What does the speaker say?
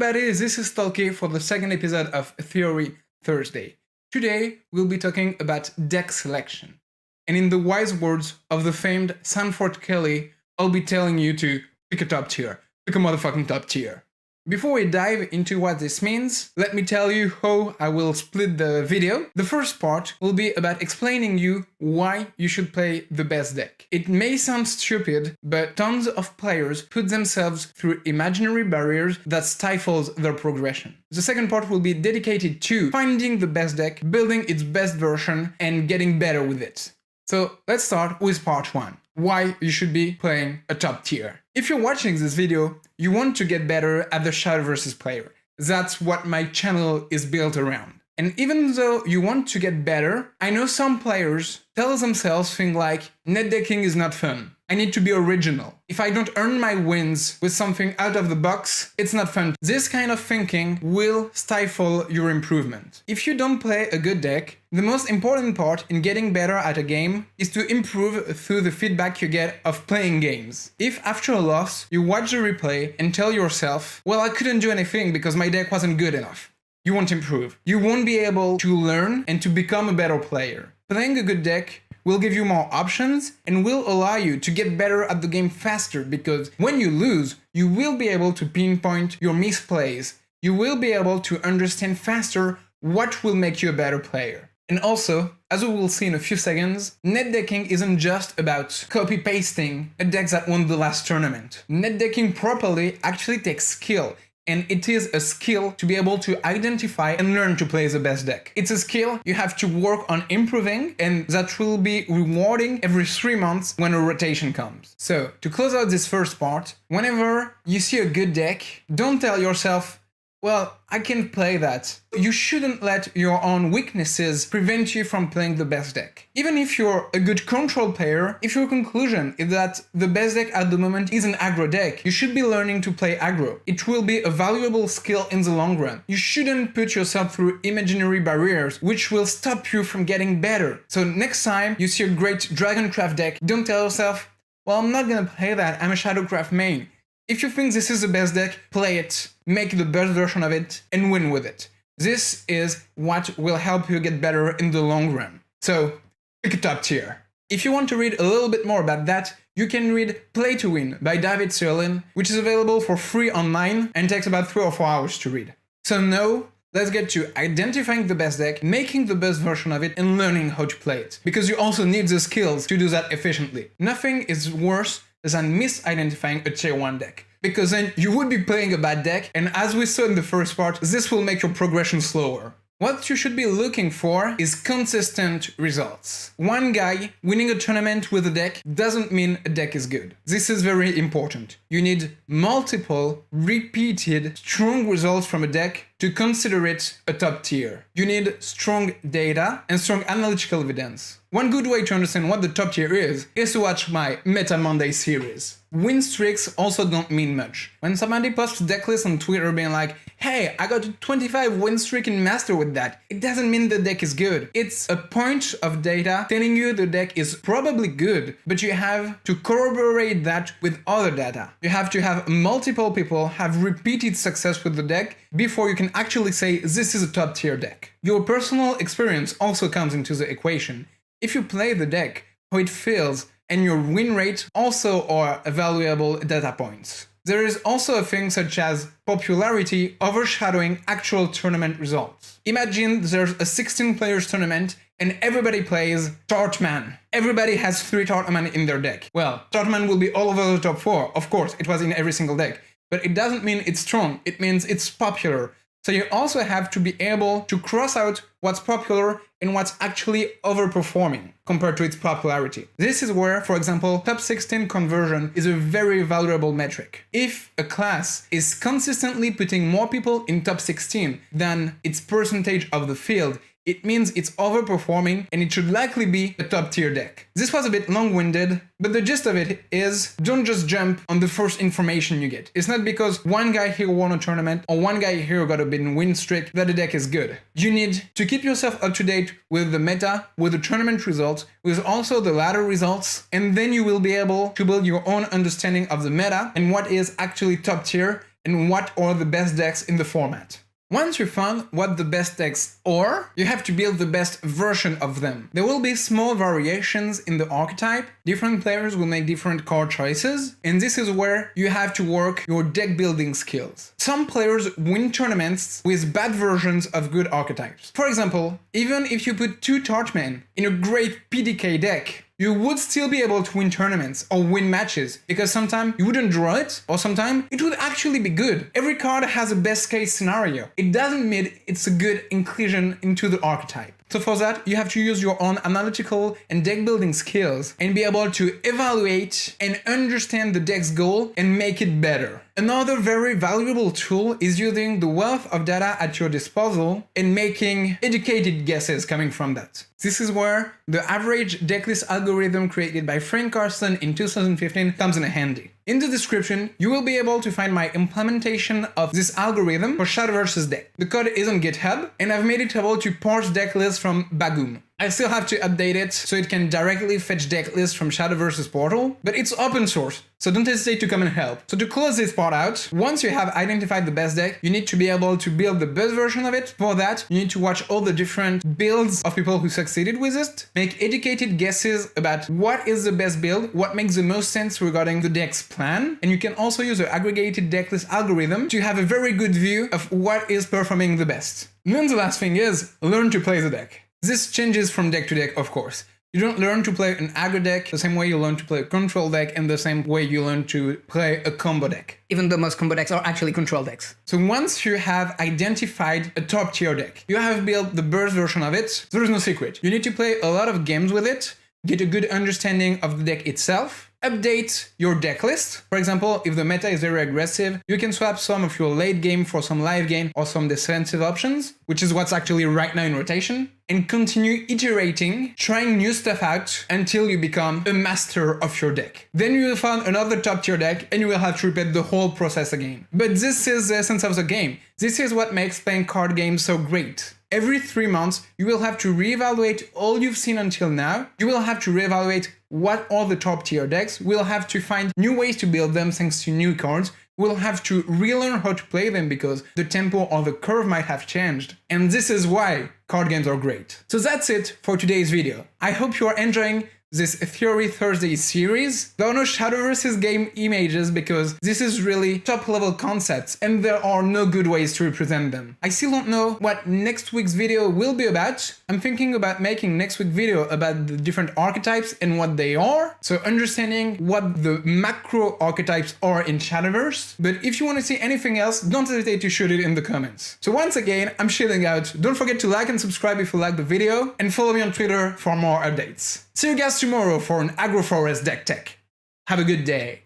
everybody, this is Stalky for the second episode of Theory Thursday. Today, we'll be talking about deck selection. And in the wise words of the famed Sanford Kelly, I'll be telling you to pick a top tier. Pick a motherfucking top tier. Before we dive into what this means, let me tell you how I will split the video. The first part will be about explaining you why you should play the best deck. It may sound stupid, but tons of players put themselves through imaginary barriers that stifles their progression. The second part will be dedicated to finding the best deck, building its best version, and getting better with it. So let's start with part 1. Why you should be playing a top tier. If you're watching this video, you want to get better at the Shadowverse player. That's what my channel is built around. And even though you want to get better, I know some players tell themselves things like, net decking is not fun. I need to be original. If I don't earn my wins with something out of the box, it's not fun. This kind of thinking will stifle your improvement. If you don't play a good deck, the most important part in getting better at a game is to improve through the feedback you get of playing games. If after a loss, you watch the replay and tell yourself, well, I couldn't do anything because my deck wasn't good enough, you won't improve. You won't be able to learn and to become a better player. Playing a good deck will give you more options and will allow you to get better at the game faster, because when you lose, you will be able to pinpoint your misplays. You will be able to understand faster what will make you a better player. And also, as we will see in a few seconds, net decking isn't just about copy-pasting a deck that won the last tournament. Net decking properly actually takes skill. And it is a skill to be able to identify and learn to play the best deck. It's a skill you have to work on improving, and that will be rewarding every 3 months when a rotation comes. So, to close out this first part, whenever you see a good deck, don't tell yourself, well, I can play that. You shouldn't let your own weaknesses prevent you from playing the best deck. Even if you're a good control player, if your conclusion is that the best deck at the moment is an aggro deck, you should be learning to play aggro. It will be a valuable skill in the long run. You shouldn't put yourself through imaginary barriers which will stop you from getting better. So next time you see a great Dragoncraft deck, don't tell yourself, well, I'm not gonna play that, I'm a Shadowcraft main. If you think this is the best deck, play it, make the best version of it, and win with it. This is what will help you get better in the long run. So, pick a top tier. If you want to read a little bit more about that, you can read Play to Win by David Sirlin, which is available for free online and takes about 3 or 4 hours to read. So now, let's get to identifying the best deck, making the best version of it, and learning how to play it. Because you also need the skills to do that efficiently. Nothing is worse than misidentifying a tier 1 deck, because then you would be playing a bad deck, and as we saw in the first part, this will make your progression slower. What you should be looking for is consistent results. One guy winning a tournament with a deck doesn't mean a deck is good. This is very important. You need multiple, repeated, strong results from a deck to consider it a top tier. You need strong data and strong analytical evidence. One good way to understand what the top tier is to watch my Meta Monday series. Win streaks also don't mean much. When somebody posts deck lists on Twitter being like, hey, I got a 25 win streak in Master with that, it doesn't mean the deck is good. It's a point of data telling you the deck is probably good, but you have to corroborate that with other data. You have to have multiple people have repeated success with the deck before you can actually say this is a top tier deck. Your personal experience also comes into the equation. If you play the deck, how it feels, and your win rate also are valuable data points. There is also a thing such as popularity overshadowing actual tournament results. Imagine there's a 16 players tournament and everybody plays Tartman. Everybody has 3 Tartman in their deck. Well, Tartman will be all over the top 4. Of course, it was in every single deck. But it doesn't mean it's strong, it means it's popular. So you also have to be able to cross out what's popular and what's actually overperforming compared to its popularity. This is where, for example, top 16 conversion is a very valuable metric. If a class is consistently putting more people in top 16 than its percentage of the field, it means it's overperforming and it should likely be a top tier deck. This was a bit long-winded, but the gist of it is don't just jump on the first information you get. It's not because one guy here won a tournament or one guy here got a win streak that the deck is good. You need to keep yourself up to date with the meta, with the tournament results, with also the ladder results, and then you will be able to build your own understanding of the meta and what is actually top tier and what are the best decks in the format. Once you found what the best decks are, you have to build the best version of them. There will be small variations in the archetype, different players will make different card choices, and this is where you have to work your deck building skills. Some players win tournaments with bad versions of good archetypes. For example, even if you put 2 Torchmen in a great PDK deck, you would still be able to win tournaments or win matches, because sometimes you wouldn't draw it, or sometimes it would actually be good. Every card has a best case scenario. It doesn't mean it's a good inclusion into the archetype. So for that, you have to use your own analytical and deck building skills and be able to evaluate and understand the deck's goal and make it better. Another very valuable tool is using the wealth of data at your disposal and making educated guesses coming from that. This is where the average decklist algorithm created by Frank Carson in 2015 comes in handy. In the description, you will be able to find my implementation of this algorithm for Shadowverse's deck. The code is on GitHub, and I've made it able to parse deck lists from Bagum. I still have to update it so it can directly fetch deck lists from Shadowverse's portal, but it's open source, so don't hesitate to come and help. So to close this part out, once you have identified the best deck, you need to be able to build the best version of it. For that, you need to watch all the different builds of people who succeeded with it, make educated guesses about what is the best build, what makes the most sense regarding the deck's plan, and you can also use the aggregated decklist algorithm to have a very good view of what is performing the best. And then the last thing is, learn to play the deck. This changes from deck to deck, of course. You don't learn to play an aggro deck the same way you learn to play a control deck and the same way you learn to play a combo deck. Even though most combo decks are actually control decks. So once you have identified a top tier deck, you have built the burst version of it, there is no secret. You need to play a lot of games with it, get a good understanding of the deck itself, update your deck list. For example, if the meta is very aggressive, you can swap some of your late game for some live game or some defensive options, which is what's actually right now in rotation, and continue iterating, trying new stuff out until you become a master of your deck. Then you will find another top tier deck and you will have to repeat the whole process again. But this is the essence of the game. This is what makes playing card games so great. Every 3 months, you will have to reevaluate all you've seen until now. You will have to reevaluate what are the top tier decks. We'll have to find new ways to build them thanks to new cards. We'll have to relearn how to play them because the tempo or the curve might have changed. And this is why card games are great. So that's it for today's video. I hope you are enjoying this Theory Thursday series. There are no Shadowverse's game images because this is really top level concepts and there are no good ways to represent them. I still don't know what next week's video will be about. I'm thinking about making next week's video about the different archetypes and what they are, so understanding what the macro archetypes are in Shadowverse. But if you want to see anything else, don't hesitate to shoot it in the comments. So once again, I'm shilling out. Don't forget to like and subscribe if you like the video, and follow me on Twitter for more updates. See you guys tomorrow for an Agroforest deck tech. Have a good day.